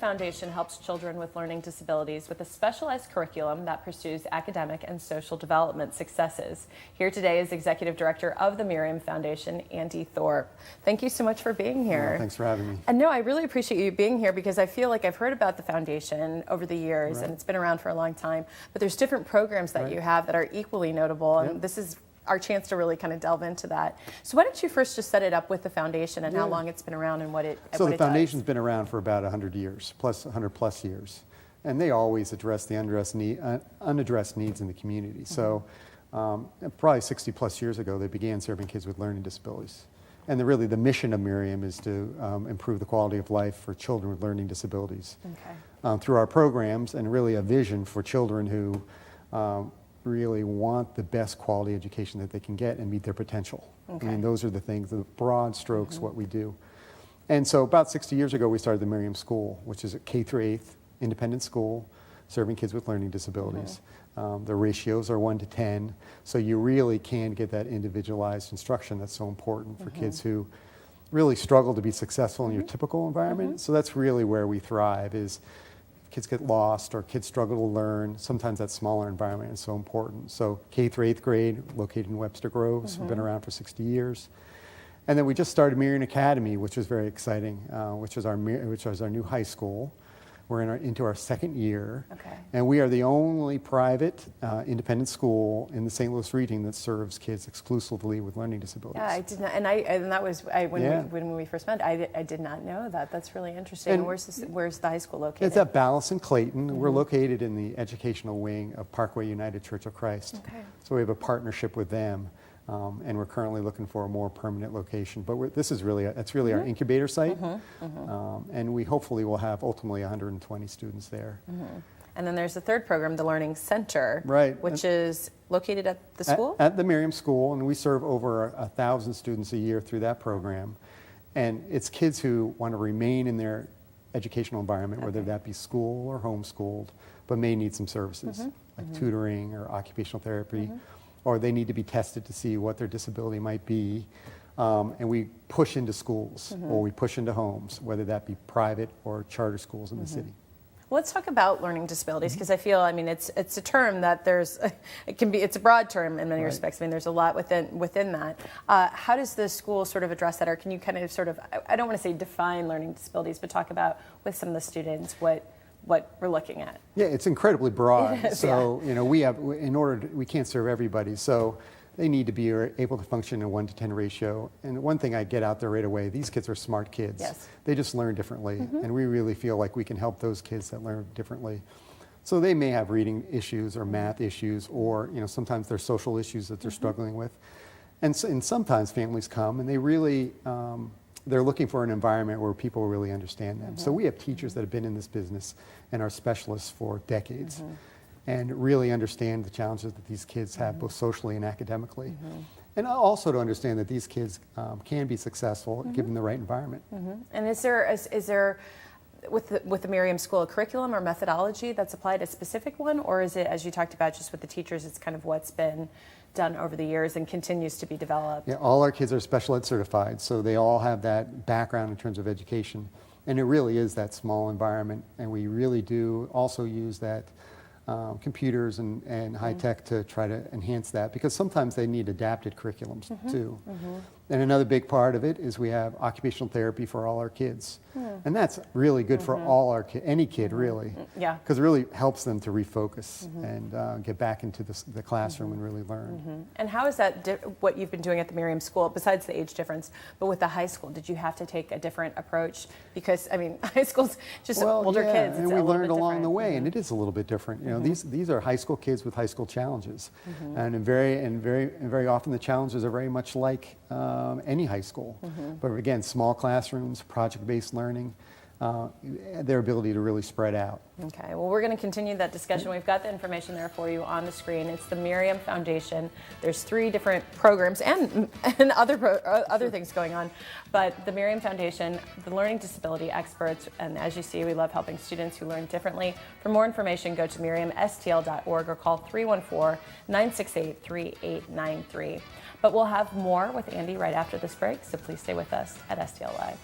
Foundation helps children with learning disabilities with a specialized curriculum that pursues academic and social development successes. Here today is Executive Director of the Miriam Foundation, Andy Thorp. Thank you so much for being here. Thanks for having me. And no, I really appreciate you being here because I feel like I've heard about the foundation over the years, and it's been around for a long time, but there's different programs that you have that are equally notable, and this is our chance to really kind of delve into that. So why don't you first just set it up with the foundation and how long it's been around and what it does. So the foundation's been around for about 100 years, plus 100 plus years. And they always address the unaddressed needs in the community. So probably 60 plus years ago, they began serving kids with learning disabilities. And really the mission of Miriam is to improve the quality of life for children with learning disabilities. Through our programs, and really a vision for children who really want the best quality education that they can get and meet their potential. I mean, those are the things, the broad strokes, what we do. And so about 60 years ago, we started the Miriam School, which is a K through 8th independent school serving kids with learning disabilities. The ratios are 1 to 10, so you really can get that individualized instruction that's so important for kids who really struggle to be successful in your typical environment. So that's really where we thrive, is kids get lost or kids struggle to learn. Sometimes that smaller environment is so important. So K through 8th grade, located in Webster Groves, we've been around for 60 years. And then we just started Miriam Academy, which was very exciting, which was our new high school. We're into our second year, and we are the only private independent school in the St. Louis region that serves kids exclusively with learning disabilities. Yeah, I did not, and that was when we first met. I did not know that. That's really interesting. And where's the high school located? It's at Ballas and Clayton. We're located in the educational wing of Parkway United Church of Christ. So we have a partnership with them. And we're currently looking for a more permanent location. But this is really, it's really our incubator site. And we hopefully will have ultimately 120 students there. And then there's the third program, the Learning Center, which is located at the school? At the Miriam School, and we serve over 1,000 students a year through that program. And it's kids who want to remain in their educational environment, whether that be school or homeschooled, but may need some services, like tutoring or occupational therapy. Or they need to be tested to see what their disability might be. And we push into schools or we push into homes, whether that be private or charter schools in the city. Well, let's talk about learning disabilities, because I feel, I mean, it's a term that it's a broad term in many respects. I mean, there's a lot within that. How does the school sort of address that, or can you kind of sort of, I don't want to say define learning disabilities, but talk about with some of the students what we're looking at? Yeah, it's incredibly broad. So, you know, we can't serve everybody. So they need to be able to function in a 1 to 10 ratio. And one thing I get out there right away, these kids are smart kids. They just learn differently. And we really feel like we can help those kids that learn differently. So they may have reading issues or math issues, or, you know, sometimes there's social issues that they're struggling with. And sometimes families come and they really, they're looking for an environment where people really understand them. So we have teachers that have been in this business and are specialists for decades and really understand the challenges that these kids have both socially and academically. And also to understand that these kids can be successful given the right environment. And is there with the Miriam School a curriculum or methodology that's applied, a specific one, or is it, as you talked about, just with the teachers, it's kind of what's been done over the years and continues to be developed? Yeah, all our kids are special ed certified, so they all have that background in terms of education. And it really is that small environment, and we really do also use that computers and high tech to try to enhance that, because sometimes they need adapted curriculums too. And another big part of it is we have occupational therapy for all our kids. And that's really good for all our any kid really. Because it really helps them to refocus and get back into the classroom and really learn. And how is that what you've been doing at the Miriam School, besides the age difference, but with the high school? Did you have to take a different approach? Because, I mean, high school's just older kids. And we learned along the way, and it is a little bit different. You know, these are high school kids with high school challenges. And very often the challenges are very much like any high school. But again, small classrooms, project-based learning, their ability to really spread out. Okay, well, we're going to continue that discussion. We've got the information there for you on the screen. It's the Miriam Foundation. There's 3 different programs and other things going on. But the Miriam Foundation, the learning disability experts, and as you see, we love helping students who learn differently. For more information, go to miriamstl.org or call 314-968-3893. But we'll have more with Andy right after this break, so please stay with us at STL Live.